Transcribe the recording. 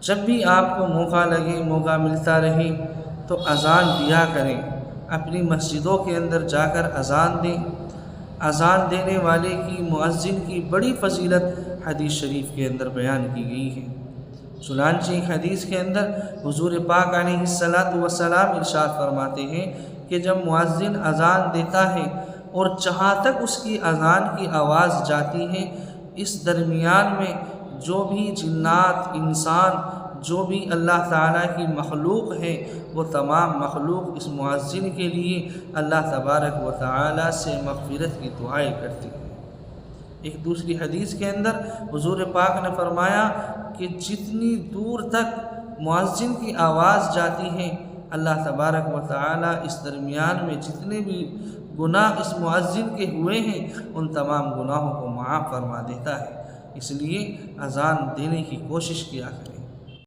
جب بھی آپ کو موقع لگے، موقع ملتا رہے تو اذان دیا کریں، اپنی مسجدوں کے اندر جا کر اذان دیں۔ اذان دینے والے کی، مؤذن کی بڑی فضیلت حدیث شریف کے اندر بیان کی گئی ہے۔ چنانچہ ایک حدیث کے اندر حضور پاک علیہ السلام ارشاد فرماتے ہیں کہ جب مؤذن اذان دیتا ہے اور جہاں تک اس کی اذان کی آواز جاتی ہے، اس درمیان میں جو بھی جنات، انسان، جو بھی اللہ تعالیٰ کی مخلوق ہے، وہ تمام مخلوق اس مؤذن کے لیے اللہ تبارک و تعالیٰ سے مغفرت کی دعائیں کرتی ہے۔ ایک دوسری حدیث کے اندر حضور پاک نے فرمایا کہ جتنی دور تک مؤذن کی آواز جاتی ہے، اللہ تبارک و تعالیٰ اس درمیان میں جتنے بھی گناہ اس مؤذن کے ہوئے ہیں ان تمام گناہوں کو معاف فرما دیتا ہے۔ اس لیے اذان دینے کی کوشش کیا کریں۔